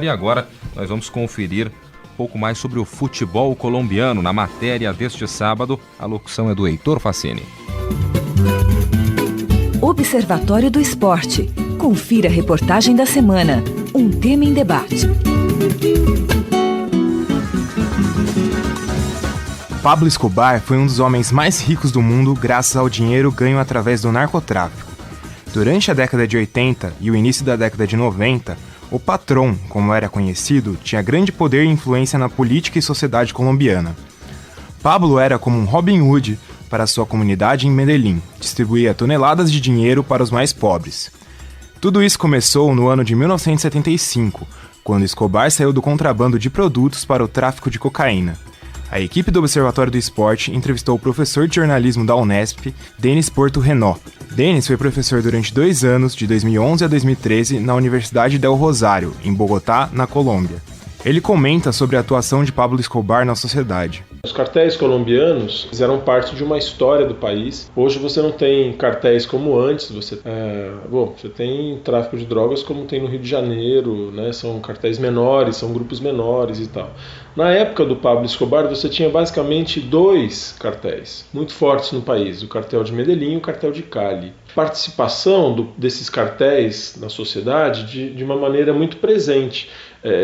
E agora nós vamos conferir um pouco mais sobre o futebol colombiano na matéria deste sábado. A locução é do Heitor Facini. Observatório do Esporte. Confira a reportagem da semana. Um tema em debate. Pablo Escobar foi um dos homens mais ricos do mundo graças ao dinheiro ganho através do narcotráfico. Durante a década de 80 e o início da década de 90, o Patrón, como era conhecido, tinha grande poder e influência na política e sociedade colombiana. Pablo era como um Robin Hood para sua comunidade em Medellín, distribuía toneladas de dinheiro para os mais pobres. Tudo isso começou no ano de 1975, quando Escobar saiu do contrabando de produtos para o tráfico de cocaína. A equipe do Observatório do Esporte entrevistou o professor de jornalismo da Unesp, Denis Porto Renó. Denis foi professor durante 2 anos, de 2011 a 2013, na Universidade del Rosário, em Bogotá, na Colômbia. Ele comenta sobre a atuação de Pablo Escobar na sociedade. Os cartéis colombianos fizeram parte de uma história do país. Hoje você não tem cartéis como antes, você tem tráfico de drogas como tem no Rio de Janeiro, né? São cartéis menores, são grupos menores e tal. Na época do Pablo Escobar você tinha basicamente 2 cartéis muito fortes no país, o cartel de Medellín e o cartel de Cali. Participação desses cartéis na sociedade de uma maneira muito presente.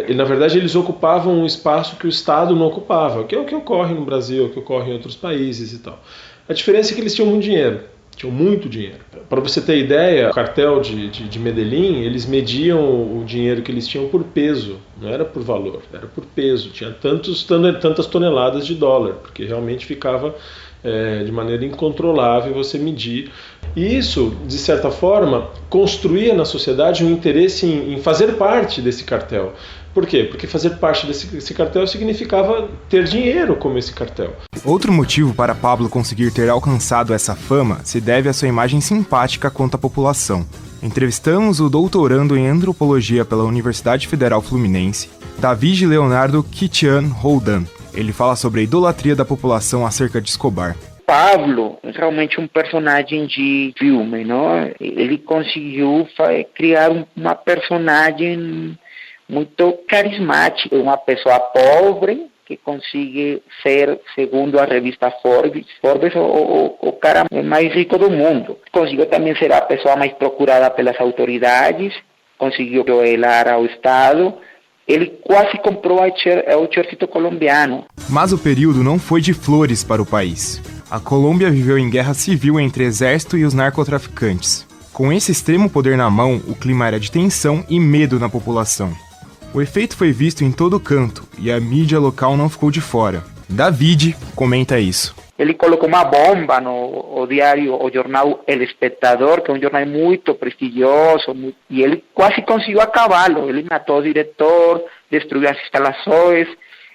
E, na verdade, eles ocupavam um espaço que o Estado não ocupava, que é o que ocorre no Brasil, é o que ocorre em outros países e tal. A diferença é que eles tinham muito dinheiro. Tinham muito dinheiro. Para você ter ideia, o cartel de Medellín, eles mediam o dinheiro que eles tinham por peso, não era por valor, era por peso. Tinha tantas toneladas de dólar, porque realmente ficava de maneira incontrolável você medir. E isso, de certa forma, construía na sociedade um interesse em fazer parte desse cartel. Por quê? Porque fazer parte desse cartel significava ter dinheiro como esse cartel. Outro motivo para Pablo conseguir ter alcançado essa fama se deve à sua imagem simpática quanto à população. Entrevistamos o doutorando em antropologia pela Universidade Federal Fluminense, David Leonardo Kitian Roldan. Ele fala sobre a idolatria da população acerca de Escobar. Pablo é realmente um personagem de filme, não? Ele conseguiu criar uma personagem muito carismática, uma pessoa pobre que consegue ser, segundo a revista Forbes, o cara mais rico do mundo. Conseguiu também ser a pessoa mais procurada pelas autoridades, conseguiu apelar ao Estado. Ele quase comprou o exército colombiano. Mas o período não foi de flores para o país. A Colômbia viveu em guerra civil entre o exército e os narcotraficantes. Com esse extremo poder na mão, o clima era de tensão e medo na população. O efeito foi visto em todo canto e a mídia local não ficou de fora. David comenta isso. Ele colocou uma bomba no jornal El Espectador, que é um jornal muito prestigioso, e ele quase conseguiu acabá-lo. Ele matou o diretor, destruiu as instalações,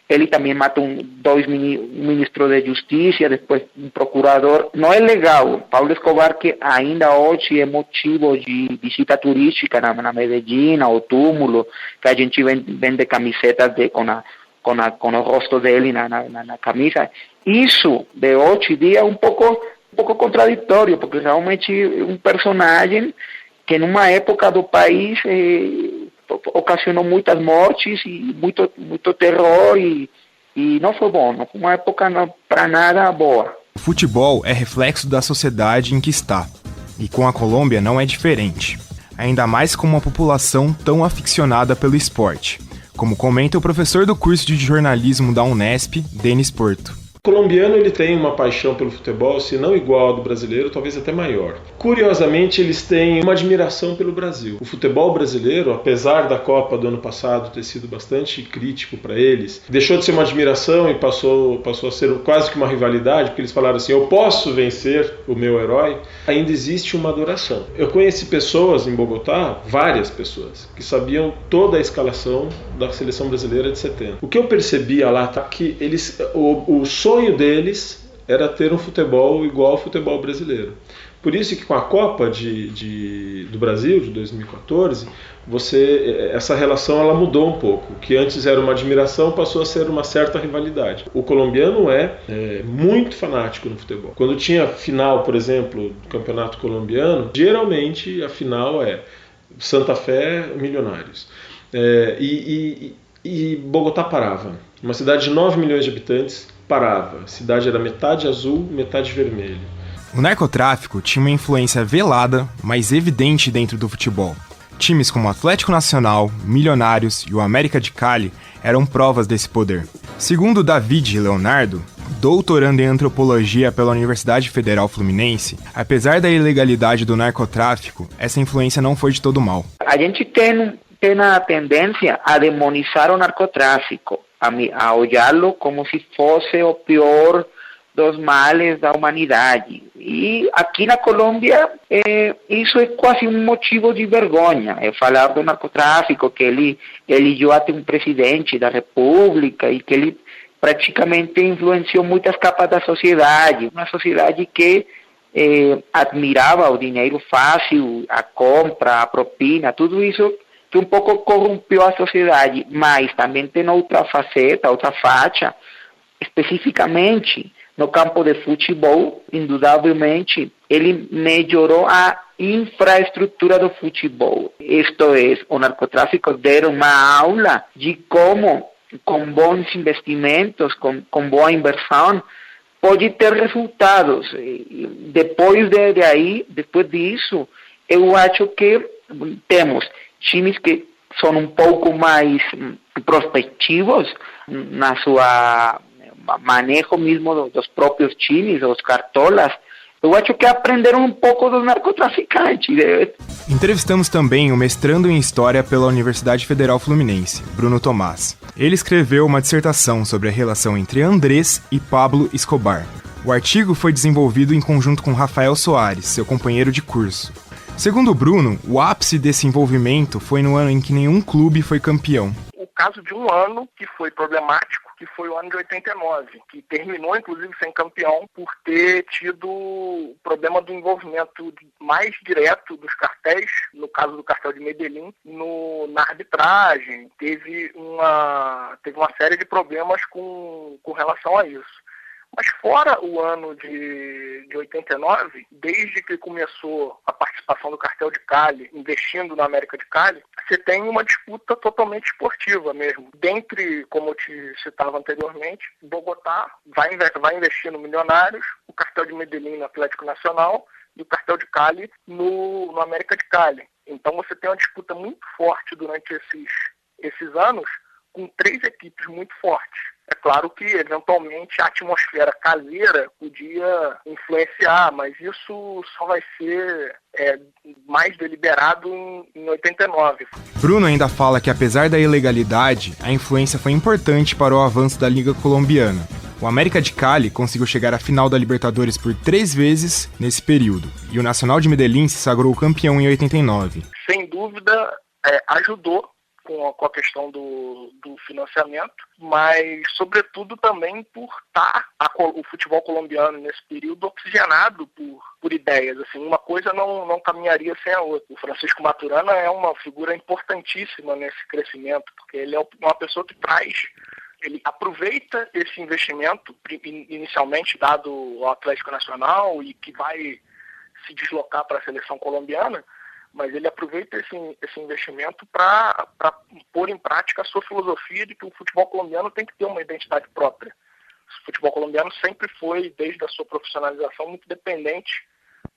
ele também matou 2 ministros de justiça, depois um procurador. Não é legal. Pablo Escobar, que ainda hoje é motivo de visita turística na Medellín, ao túmulo, que a gente vende camisetas com o rosto dele na camisa. Isso, de hoje em dia, é um pouco contraditório, porque realmente é um personagem que, numa época do país, ocasionou muitas mortes e muito terror, e não foi bom, não foi uma época para nada boa. O futebol é reflexo da sociedade em que está, e com a Colômbia não é diferente, ainda mais com uma população tão aficionada pelo esporte, como comenta o professor do curso de jornalismo da Unesp, Denis Porto. O colombiano ele tem uma paixão pelo futebol, se não igual ao do brasileiro, talvez até maior. Curiosamente, eles têm uma admiração pelo Brasil. O futebol brasileiro, apesar da Copa do ano passado ter sido bastante crítico para eles, deixou de ser uma admiração e passou a ser quase que uma rivalidade, porque eles falaram assim, eu posso vencer o meu herói. Ainda existe uma adoração. Eu conheci pessoas em Bogotá, várias pessoas, que sabiam toda a escalação da seleção brasileira de 70. O que eu percebia lá tá que o sonho deles era ter um futebol igual ao futebol brasileiro. Por isso que com a Copa do Brasil, de 2014, essa relação ela mudou um pouco. O que antes era uma admiração passou a ser uma certa rivalidade. O colombiano é muito fanático no futebol. Quando tinha final, por exemplo, do campeonato colombiano, geralmente a final é Santa Fé, Milionários. E Bogotá parava. Uma cidade de 9 milhões de habitantes parava. A cidade era metade azul, metade vermelho. O narcotráfico tinha uma influência velada, mas evidente dentro do futebol. Times como o Atlético Nacional, Milionários e o América de Cali eram provas desse poder. Segundo David Leonardo, doutorando em antropologia pela Universidade Federal Fluminense, apesar da ilegalidade do narcotráfico, essa influência não foi de todo mal. A gente tem a tendência a demonizar o narcotráfico, a olhá-lo como se fosse o pior dos males da humanidade. E aqui na Colômbia, isso é quase um motivo de vergonha, falar do narcotráfico, que ele elegeu até um presidente da República e que ele praticamente influenciou muitas capas da sociedade, uma sociedade que admirava o dinheiro fácil, a compra, a propina, tudo isso que um pouco corrompeu a sociedade, mas também tem outra faceta, outra faixa, especificamente no campo de futebol, indudavelmente, ele melhorou a infraestrutura do futebol. Isto é, o narcotráfico deu uma aula de como, com bons investimentos, com boa inversão, pode ter resultados. Depois disso, eu acho que temos times que são um pouco mais prospectivos na sua manejo mesmo dos próprios times, os cartolas. Eu acho que aprenderam um pouco dos narcotraficantes. Entrevistamos também o mestrando em História pela Universidade Federal Fluminense, Bruno Tomás. Ele escreveu uma dissertação sobre a relação entre Andrés e Pablo Escobar. O artigo foi desenvolvido em conjunto com Rafael Soares, seu companheiro de curso. Segundo o Bruno, o ápice desse envolvimento foi no ano em que nenhum clube foi campeão. O caso de um ano que foi problemático, que foi o ano de 89, que terminou, inclusive, sem campeão por ter tido o problema do envolvimento mais direto dos cartéis, no caso do cartel de Medellín, na arbitragem. Teve uma série de problemas com relação a isso. Mas fora o ano de 89, desde que começou a participação do cartel de Cali, investindo na América de Cali, você tem uma disputa totalmente esportiva mesmo. Dentre, como eu te citava anteriormente, Bogotá vai investir no Milionários, o cartel de Medellín no Atlético Nacional e o cartel de Cali no América de Cali. Então você tem uma disputa muito forte durante esses anos, com 3 equipes muito fortes. É claro que, eventualmente, a atmosfera caseira podia influenciar, mas isso só vai ser mais deliberado em 89. Bruno ainda fala que, apesar da ilegalidade, a influência foi importante para o avanço da Liga Colombiana. O América de Cali conseguiu chegar à final da Libertadores por 3 vezes nesse período, e o Nacional de Medellín se sagrou campeão em 89. Sem dúvida, ajudou com a questão do financiamento, mas sobretudo também por estar o futebol colombiano nesse período oxigenado por ideias. Assim, uma coisa não caminharia sem a outra. O Francisco Maturana é uma figura importantíssima nesse crescimento, porque ele é uma pessoa que ele aproveita esse investimento, inicialmente dado ao Atlético Nacional e que vai se deslocar para a seleção colombiana, mas ele aproveita esse investimento para pôr em prática a sua filosofia de que o futebol colombiano tem que ter uma identidade própria. O futebol colombiano sempre foi, desde a sua profissionalização, muito dependente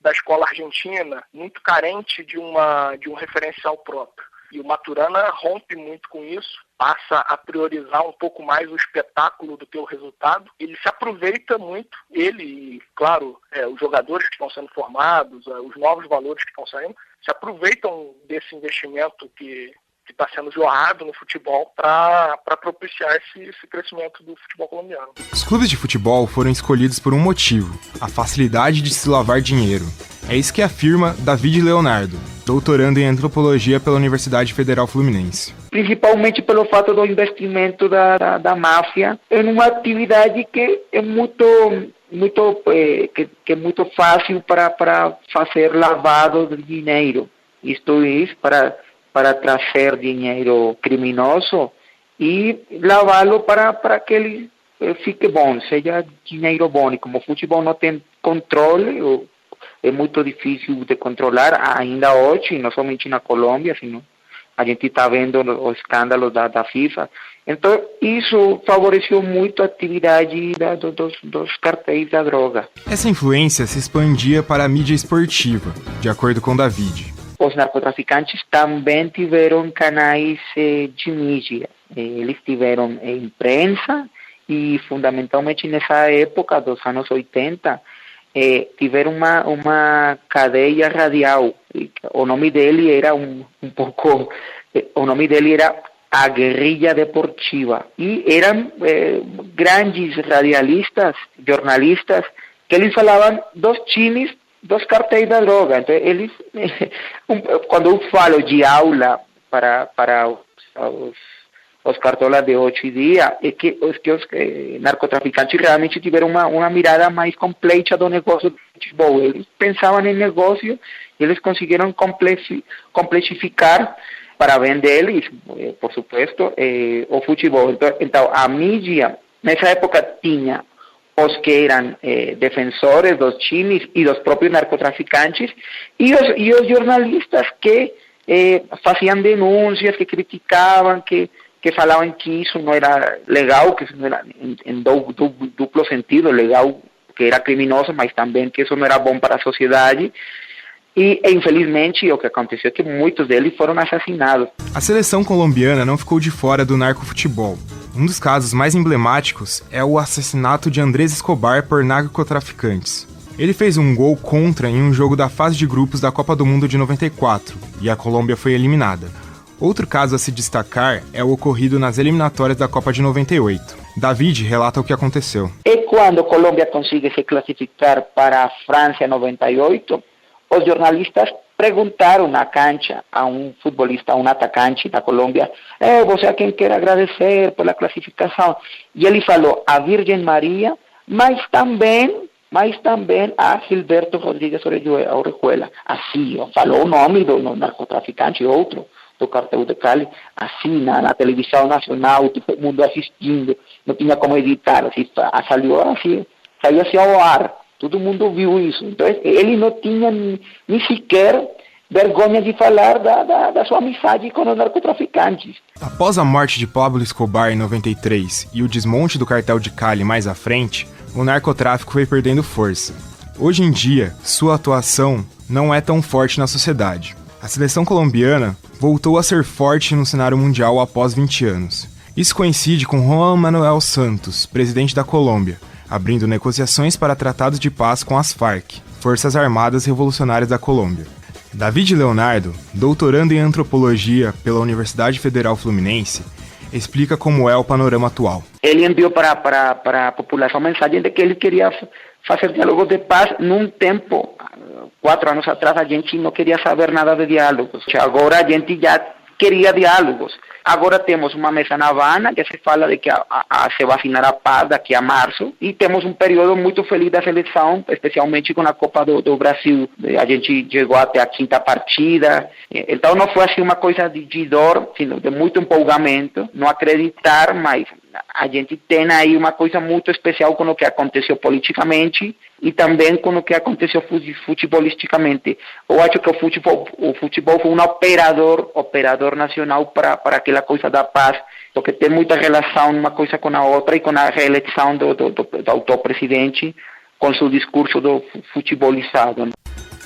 da escola argentina, muito carente de um referencial próprio. E o Maturana rompe muito com isso, passa a priorizar um pouco mais o espetáculo do que o resultado. Ele se aproveita muito, ele e, claro, os jogadores que estão sendo formados, os novos valores que estão saindo, se aproveitam desse investimento que está sendo jorrado no futebol para propiciar esse crescimento do futebol colombiano. Os clubes de futebol foram escolhidos por um motivo: a facilidade de se lavar dinheiro. É isso que afirma David Leonardo, doutorando em antropologia pela Universidade Federal Fluminense. Principalmente pelo fato do investimento da máfia em uma atividade que é muito fácil para fazer lavado de dinheiro. Isto é, para trazer dinheiro criminoso e lavá-lo para que ele fique bom, seja dinheiro bom. E como o futebol não tem controle, é muito difícil de controlar ainda hoje, não somente na Colômbia, sino a gente está vendo os escândalos da FIFA. Então, isso favoreceu muito a atividade dos cartéis da droga. Essa influência se expandia para a mídia esportiva, de acordo com David. Os narcotraficantes também tiveram canais de mídia. Eles tiveram imprensa e, fundamentalmente nessa época dos anos 80, tiveram uma cadeia radial. O nome dele era o nome dele era a Guerrilha Deportiva. E eram grandes radialistas, jornalistas, que eles falavam dos times dos cartéis da droga. Então, eles, quando eu falo de aula para os cartolas de 8 dias, é que os narcotraficantes realmente tiveram uma mirada mais completa do negócio do futebol. Eles pensavam em negócio e eles conseguiram complexificar para vender, por supuesto, o futebol. Então, a mídia, nessa época, tinha os que eram defensores dos times e dos próprios narcotraficantes e os jornalistas que faziam denúncias, que criticavam, que falavam que isso não era legal, que isso não era em duplo sentido, legal, que era criminoso, mas também que isso não era bom para a sociedade. E, infelizmente, o que aconteceu é que muitos deles foram assassinados. A seleção colombiana não ficou de fora do narcofutebol. Um dos casos mais emblemáticos é o assassinato de Andrés Escobar por narcotraficantes. Ele fez um gol contra em um jogo da fase de grupos da Copa do Mundo de 94, e a Colômbia foi eliminada. Outro caso a se destacar é o ocorrido nas eliminatórias da Copa de 98. David relata o que aconteceu. E quando a Colômbia consegue se classificar para a França em 98, os jornalistas perguntaram na cancha a um futebolista, a um atacante da Colômbia, você a quem quer agradecer pela classificação? E ele falou a Virgem Maria, mas também a Gilberto Rodríguez Orejuela. Assim, falou o nome do narcotraficante, outro do cartel de Cali, assim, na televisão nacional, todo mundo assistindo, não tinha como editar, assim, saiu assim ao ar. Todo mundo viu isso. Então, ele não tinha nem sequer vergonha de falar da sua amizade com os narcotraficantes. Após a morte de Pablo Escobar em 93 e o desmonte do cartel de Cali mais à frente, o narcotráfico foi perdendo força. Hoje em dia, sua atuação não é tão forte na sociedade. A seleção colombiana voltou a ser forte no cenário mundial após 20 anos. Isso coincide com Juan Manuel Santos, presidente da Colômbia, abrindo negociações para tratados de paz com as FARC, Forças Armadas Revolucionárias da Colômbia. David Leonardo, doutorando em antropologia pela Universidade Federal Fluminense, explica como é o panorama atual. Ele enviou para a população mensagem de que ele queria fazer diálogos de paz num tempo. 4 anos atrás a gente não queria saber nada de diálogos. Agora a gente já queria diálogos. Agora temos uma mesa na Havana que se fala de que se vacinar a paz daqui a março e temos um período muito feliz da seleção, especialmente com a Copa do Brasil. A gente chegou até a 5ª partida, então não foi assim uma coisa de dor, sino de muito empolgamento, não acreditar, mas a gente tem aí uma coisa muito especial com o que aconteceu politicamente e também com o que aconteceu futebolisticamente. Eu acho que o futebol foi um operador nacional para aquela coisa da paz, porque tem muita relação uma coisa com a outra e com a reeleição do atual presidente com seu discurso do futebolizado.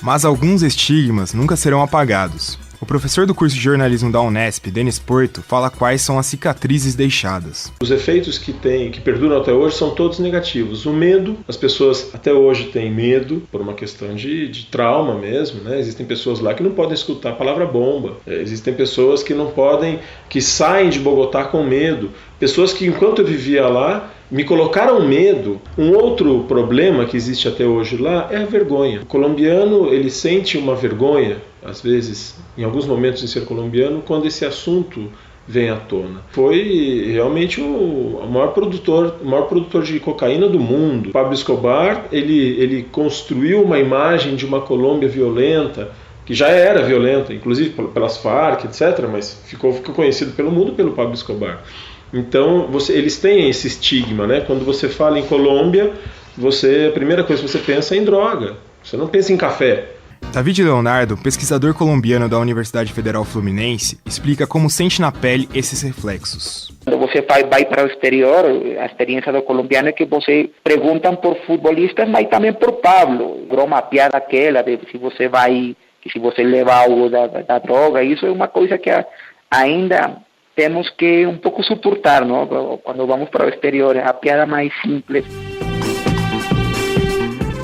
Mas alguns estigmas nunca serão apagados. O professor do curso de jornalismo da Unesp, Denis Porto, fala quais são as cicatrizes deixadas. Os efeitos que perduram até hoje são todos negativos. O medo, as pessoas até hoje têm medo por uma questão de trauma mesmo, né? Existem pessoas lá que não podem escutar a palavra bomba. Existem pessoas que saem de Bogotá com medo. Pessoas que, enquanto eu vivia lá, me colocaram medo. Um outro problema que existe até hoje lá é a vergonha. O colombiano, ele sente uma vergonha, às vezes, em alguns momentos em ser colombiano, quando esse assunto vem à tona. Foi realmente o maior produtor de cocaína do mundo. Pablo Escobar, ele construiu uma imagem de uma Colômbia violenta, que já era violenta, inclusive pelas FARC, etc., mas ficou conhecido pelo mundo pelo Pablo Escobar. Então, eles têm esse estigma, né? Quando você fala em Colômbia, a primeira coisa que você pensa é em droga. Você não pensa em café. David Leonardo, pesquisador colombiano da Universidade Federal Fluminense, explica como sente na pele esses reflexos. Quando você vai para o exterior, a experiência do colombiano é que você perguntam por futbolistas, mas também por Pablo. Broma, piada aquela de se você vai, que se você leva algo da droga, isso é uma coisa que ainda temos que um pouco suportar, não? Quando vamos para o exterior, é a piada mais simples.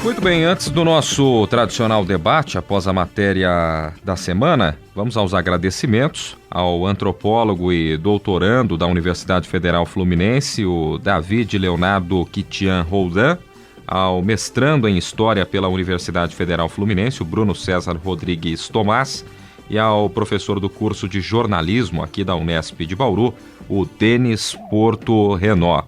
Muito bem, antes do nosso tradicional debate, após a matéria da semana, vamos aos agradecimentos ao antropólogo e doutorando da Universidade Federal Fluminense, o David Leonardo Kitian Roldan, ao mestrando em História pela Universidade Federal Fluminense, o Bruno César Rodrigues Tomás, e ao professor do curso de jornalismo aqui da Unesp de Bauru, o Denis Porto Renó.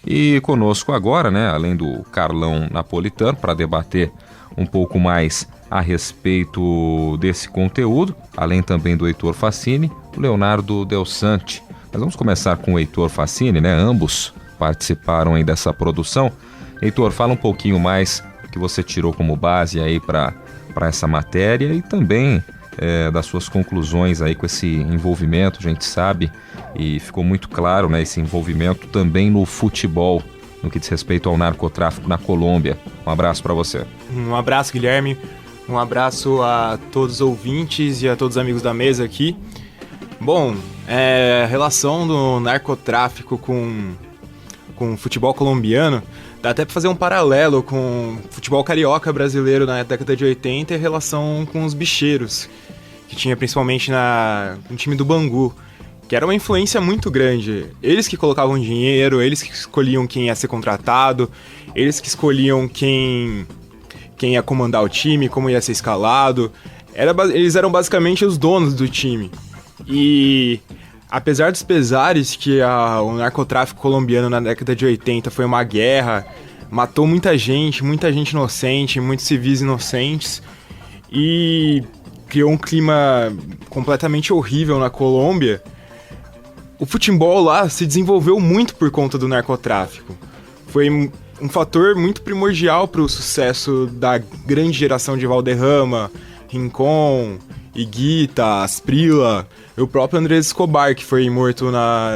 E conosco agora, além do Carlão Napolitano, para debater um pouco mais a respeito desse conteúdo, além também do Heitor Facchini, o Leonardo Del Sante. Mas vamos começar com o Heitor Facchini, ambos participaram aí dessa produção. Heitor, fala um pouquinho mais do que você tirou como base aí para essa matéria e também das suas conclusões aí com esse envolvimento, a gente sabe, e ficou muito claro, esse envolvimento também no futebol, no que diz respeito ao narcotráfico na Colômbia. Um abraço para você. Um abraço, Guilherme. Um abraço a todos os ouvintes e a todos os amigos da mesa aqui. Bom, a relação do narcotráfico com o futebol colombiano, dá até para fazer um paralelo com o futebol carioca brasileiro na década de 80 e a relação com os bicheiros, que tinha principalmente no time do Bangu, que era uma influência muito grande. Eles que colocavam dinheiro, eles que escolhiam quem ia ser contratado, eles que escolhiam quem ia comandar o time, como ia ser escalado. Eles eram basicamente os donos do time. E apesar dos pesares que o narcotráfico colombiano na década de 80 foi uma guerra, matou muita gente inocente, muitos civis inocentes, e criou um clima completamente horrível na Colômbia, o futebol lá se desenvolveu muito por conta do narcotráfico. Foi um fator muito primordial para o sucesso da grande geração de Valderrama, Rincón, Higuita, Asprilla, e o próprio Andrés Escobar, que foi morto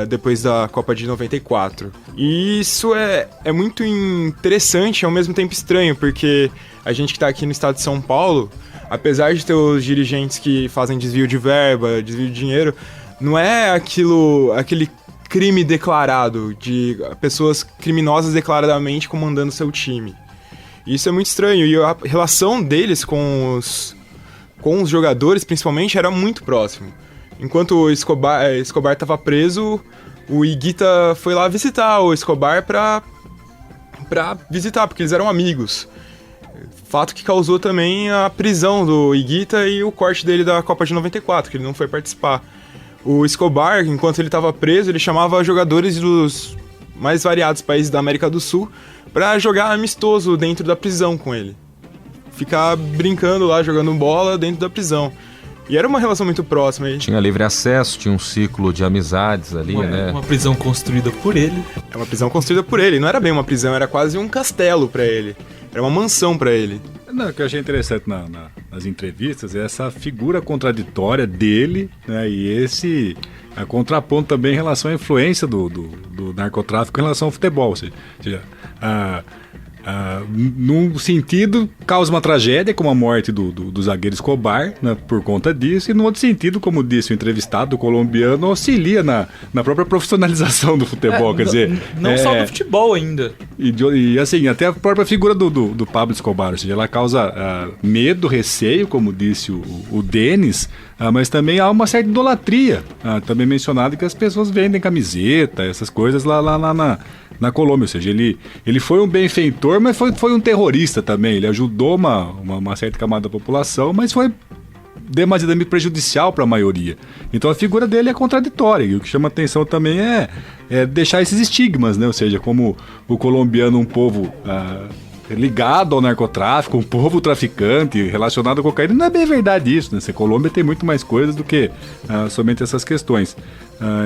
depois da Copa de 94. E isso é muito interessante e ao mesmo tempo estranho, porque a gente que está aqui no estado de São Paulo, apesar de ter os dirigentes que fazem desvio de verba, desvio de dinheiro, não é aquele crime declarado, de pessoas criminosas declaradamente comandando seu time. Isso é muito estranho, e a relação deles com os jogadores, principalmente, era muito próximo. Enquanto o Escobar estava preso, o Higuita foi lá visitar o Escobar pra visitar, porque eles eram amigos. Fato que causou também a prisão do Higuita e o corte dele da Copa de 94, que ele não foi participar. O Escobar, enquanto ele estava preso, ele chamava jogadores dos mais variados países da América do Sul para jogar amistoso dentro da prisão com ele. Ficar brincando lá, jogando bola dentro da prisão. E era uma relação muito próxima. Aí. Tinha livre acesso, tinha um ciclo de amizades ali, Uma prisão construída por ele. É uma prisão construída por ele. Não era bem uma prisão, era quase um castelo para ele. Era uma mansão para ele. Não, o que eu achei interessante nas entrevistas é essa figura contraditória dele, e esse contraponto também em relação à influência do narcotráfico em relação ao futebol. Ou seja, num sentido, causa uma tragédia, como a morte do zagueiro Escobar, por conta disso, e no outro sentido, como disse o entrevistado, o colombiano auxilia na própria profissionalização do futebol, quer dizer... Não só do futebol ainda. E assim, até a própria figura do Pablo Escobar, ou seja, ela causa medo, receio, como disse o Denis, mas também há uma certa idolatria, também mencionado que as pessoas vendem camiseta, essas coisas lá na Colômbia, ou seja, ele foi um benfeitor, mas foi um terrorista também, ele ajudou uma certa camada da população, mas foi demasiadamente prejudicial para a maioria. Então a figura dele é contraditória, e o que chama atenção também é deixar esses estigmas, ou seja, como o colombiano, um povo ligado ao narcotráfico, um povo traficante, relacionado à cocaína, não é bem verdade isso, A Colômbia tem muito mais coisas do que somente essas questões.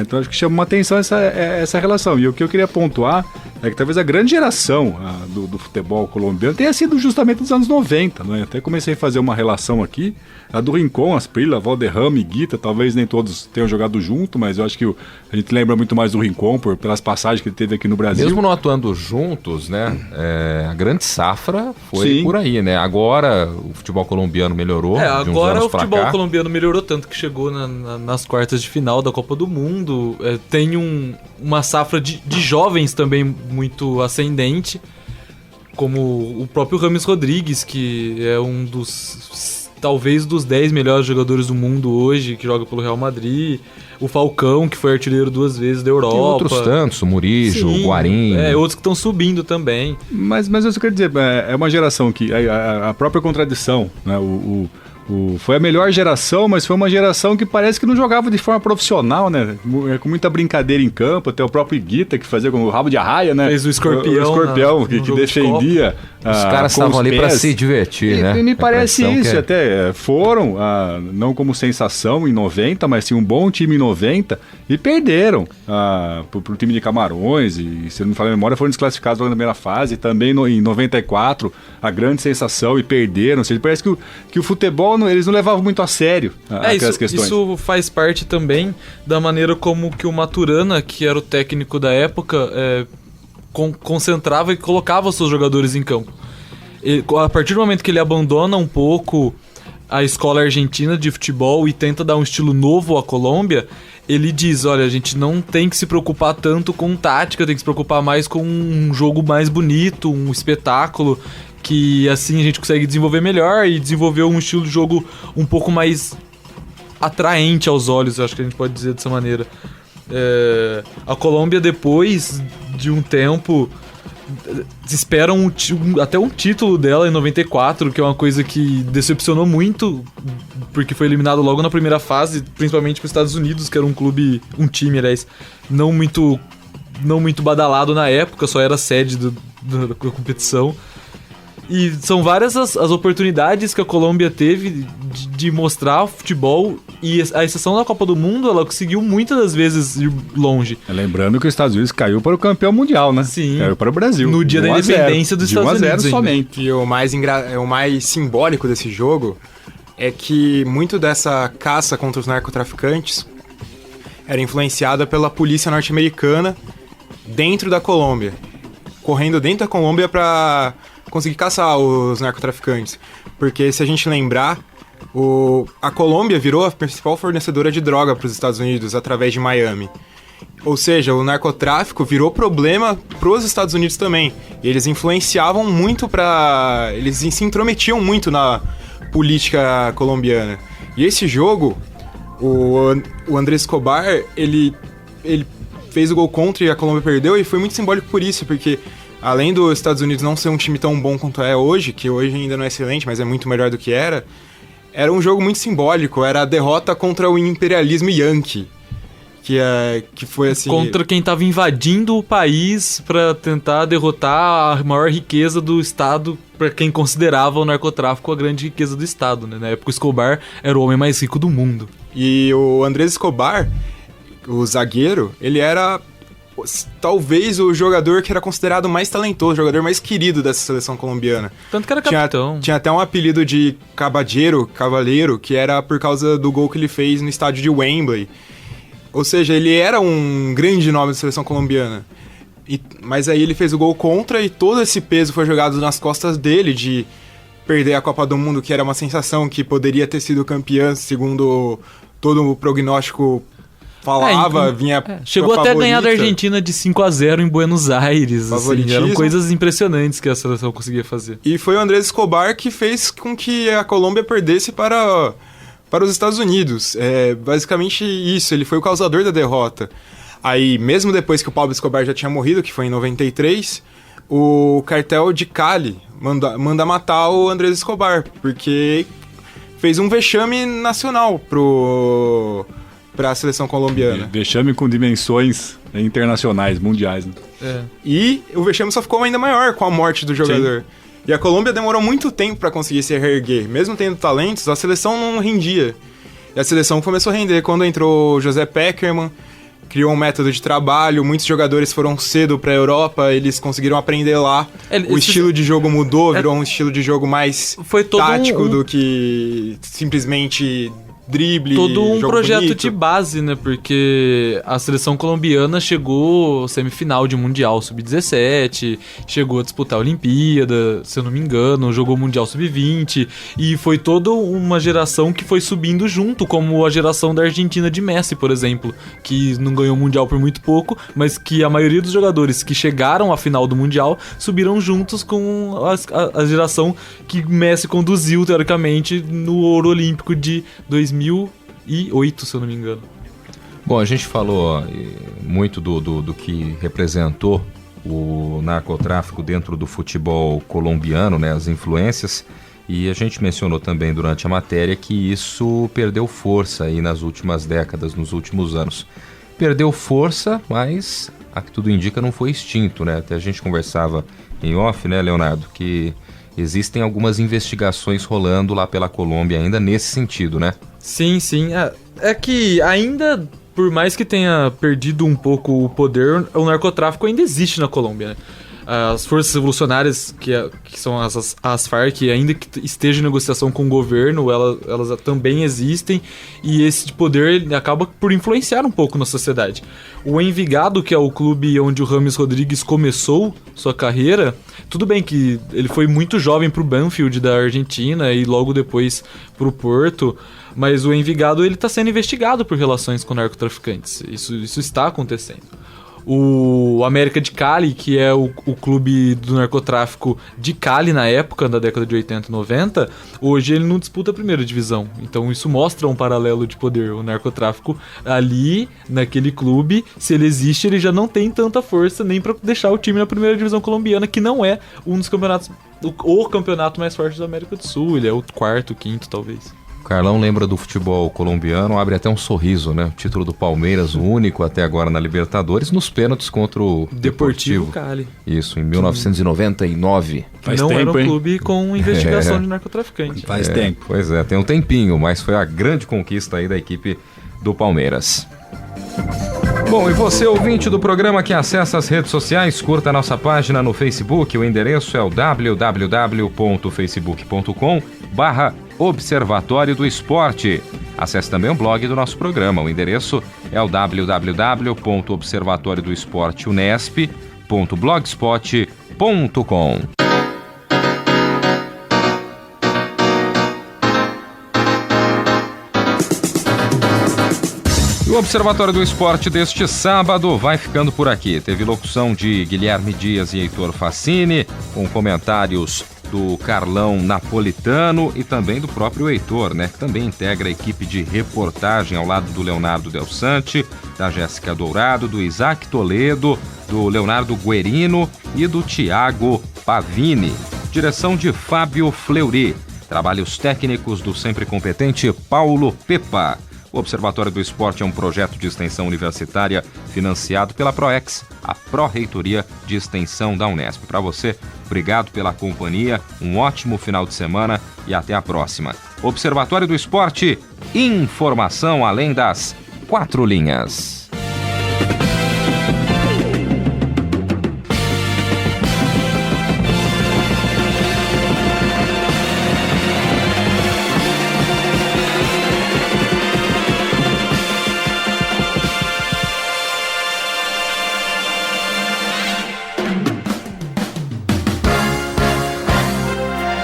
Então acho que chama uma atenção essa relação. E o que eu queria pontuar é que talvez a grande geração do futebol colombiano tenha sido justamente dos anos 90, né? Até comecei a fazer uma relação aqui, a do Rincón, Asprilla, Valderrama e Guita, talvez nem todos tenham jogado junto, mas eu acho que a gente lembra muito mais do Rincón pelas passagens que ele teve aqui no Brasil. Mesmo não atuando juntos, né? A grande safra foi por aí, né? Agora o futebol colombiano melhorou. Agora o futebol colombiano melhorou tanto que chegou nas quartas de final da Copa do Mundo. Tem uma safra de jovens também muito ascendente, como o próprio James Rodrigues, que é um talvez dos 10 melhores jogadores do mundo hoje, que joga pelo Real Madrid. O Falcão, que foi artilheiro 2 vezes da Europa. E outros tantos, o Murijo, o Guarim. Outros que estão subindo também. Mas eu só quero dizer, é uma geração que a própria contradição, né? Foi a melhor geração, mas foi uma geração que parece que não jogava de forma profissional, né? Com muita brincadeira em campo, até o próprio Guita, que fazia com o rabo de arraia, né? Fez o escorpião. Que defendia. Os caras estavam ali para se divertir, né? E me parece isso, até foram, não como sensação em 90, mas sim um bom time em 90, e perderam pro time de Camarões, e se eu não me falar a memória, foram desclassificados na primeira fase, também em 94, a grande sensação, e perderam. Ou seja, parece que o futebol, eles não levavam muito a sério aquelas questões. Isso faz parte também da maneira como que o Maturana, que era o técnico da época, concentrava e colocava os seus jogadores em campo. A partir do momento que ele abandona um pouco a escola argentina de futebol e tenta dar um estilo novo à Colômbia, ele diz, olha, a gente não tem que se preocupar tanto com tática, tem que se preocupar mais com um jogo mais bonito, um espetáculo, que assim a gente consegue desenvolver melhor e desenvolver um estilo de jogo um pouco mais atraente aos olhos, acho que a gente pode dizer dessa maneira. A Colômbia, depois de um tempo, espera até um título dela em 94, que é uma coisa que decepcionou muito, porque foi eliminado logo na primeira fase, principalmente para os Estados Unidos, que era um time, aliás, não muito badalado na época, só era sede da competição. E são várias as oportunidades que a Colômbia teve de mostrar futebol, e a exceção da Copa do Mundo, ela conseguiu muitas das vezes ir longe. Lembrando que os Estados Unidos caiu para o campeão mundial, né? Sim. Caiu para o Brasil. No dia da independência dos Estados Unidos. 1-0 somente. E o mais simbólico desse jogo é que muito dessa caça contra os narcotraficantes era influenciada pela polícia norte-americana dentro da Colômbia, correndo dentro da Colômbia para conseguir caçar os narcotraficantes. Porque se a gente lembrar, a Colômbia virou a principal fornecedora de droga para os Estados Unidos através de Miami. Ou seja, o narcotráfico virou problema para os Estados Unidos também. E eles influenciavam muito eles se intrometiam muito na política colombiana. E esse jogo, o Andrés Escobar, ele fez o gol contra e a Colômbia perdeu, e foi muito simbólico por isso, porque além dos Estados Unidos não ser um time tão bom quanto é hoje, que hoje ainda não é excelente, mas é muito melhor do que era um jogo muito simbólico, era a derrota contra o imperialismo yankee, que foi assim... Contra quem estava invadindo o país para tentar derrotar a maior riqueza do Estado, para quem considerava o narcotráfico a grande riqueza do Estado, né? Na época o Escobar era o homem mais rico do mundo. E o Andrés Escobar, o zagueiro, ele era talvez o jogador que era considerado mais talentoso, o jogador mais querido dessa seleção colombiana. Tanto que era capitão. Tinha até um apelido de Cavaleiro, que era por causa do gol que ele fez no estádio de Wembley. Ou seja, ele era um grande nome da seleção colombiana. Mas aí ele fez o gol contra e todo esse peso foi jogado nas costas dele de perder a Copa do Mundo, que era uma sensação que poderia ter sido campeã, segundo todo o prognóstico falava, chegou até a ganhar da Argentina de 5-0 em Buenos Aires. Assim, eram coisas impressionantes que a seleção conseguia fazer. E foi o Andrés Escobar que fez com que a Colômbia perdesse para os Estados Unidos. Basicamente isso, ele foi o causador da derrota. Aí, mesmo depois que o Pablo Escobar já tinha morrido, que foi em 93, o cartel de Cali manda matar o Andrés Escobar, porque fez um vexame nacional para a seleção colombiana. Vexame com dimensões internacionais, mundiais, né? E o vexame só ficou ainda maior com a morte do jogador. Sim. E a Colômbia demorou muito tempo para conseguir se reerguer. Mesmo tendo talentos, a seleção não rendia. E a seleção começou a render quando entrou o José Peckerman, criou um método de trabalho, muitos jogadores foram cedo para a Europa, eles conseguiram aprender lá. O estilo de jogo mudou, virou um estilo de jogo mais tático do que simplesmente drible, todo um projeto bonito. De base, né? Porque a seleção colombiana chegou semifinal de Mundial Sub-17, chegou a disputar a Olimpíada, se eu não me engano, jogou Mundial Sub-20, e foi toda uma geração que foi subindo junto, como a geração da Argentina de Messi, por exemplo, que não ganhou o Mundial por muito pouco, mas que a maioria dos jogadores que chegaram à final do Mundial subiram juntos com a geração que Messi conduziu, teoricamente, no Ouro Olímpico de 2008, se eu não me engano. Bom, a gente falou muito do que representou o narcotráfico dentro do futebol colombiano, né, as influências, e a gente mencionou também durante a matéria que isso perdeu força aí nas últimas décadas, nos últimos anos. Perdeu força, mas a que tudo indica não foi extinto, né? Até a gente conversava em off, né, Leonardo, que existem algumas investigações rolando lá pela Colômbia ainda nesse sentido, né? Sim. É que ainda, por mais que tenha perdido um pouco o poder, o narcotráfico ainda existe na Colômbia, né? As forças revolucionárias, que são as Farc, ainda que esteja em negociação com o governo, elas também existem, e esse poder ele acaba por influenciar um pouco na sociedade. O Envigado, que é o clube onde o James Rodrigues começou sua carreira, tudo bem que ele foi muito jovem pro Banfield da Argentina e logo depois pro Porto, mas o Envigado ele está sendo investigado por relações com narcotraficantes. Isso está acontecendo. O América de Cali, que é o clube do narcotráfico de Cali na época, da década de 80 e 90, hoje ele não disputa a primeira divisão. Então isso mostra um paralelo de poder. O narcotráfico ali, naquele clube, se ele existe, ele já não tem tanta força nem para deixar o time na primeira divisão colombiana, que não é um dos campeonatos, o campeonato mais forte da América do Sul. Ele é o quarto, quinto, talvez. O Carlão lembra do futebol colombiano, abre até um sorriso, né? O título do Palmeiras, o único até agora na Libertadores, nos pênaltis contra o Deportivo Cali. Isso, em 1999. Faz não tempo, era um clube com investigação de narcotraficante. Faz tempo. Pois é, tem um tempinho, mas foi a grande conquista aí da equipe do Palmeiras. Bom, e você, ouvinte do programa que acessa as redes sociais, curta a nossa página no Facebook. O endereço é o www.facebook.com/Observatório do Esporte. Acesse também o blog do nosso programa. O endereço é o www.observatoriodoesporteunesp.blogspot.com. O Observatório do Esporte deste sábado vai ficando por aqui. Teve locução de Guilherme Dias e Heitor Facini, com comentários do Carlão Napolitano e também do próprio Heitor, né, que também integra a equipe de reportagem ao lado do Leonardo Del Sante, da Jéssica Dourado, do Isaac Toledo, do Leonardo Guerino e do Thiago Pavini. Direção de Fábio Fleury. Trabalhos técnicos do sempre competente Paulo Pepa. O Observatório do Esporte é um projeto de extensão universitária financiado pela PROEX, a Pró-Reitoria de Extensão da Unesp. Para você, obrigado pela companhia, um ótimo final de semana e até a próxima. Observatório do Esporte, informação além das 4 linhas.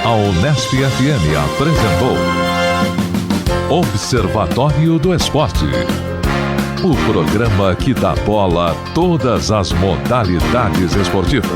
A Unesp FM apresentou Observatório do Esporte, o programa que dá bola a todas as modalidades esportivas.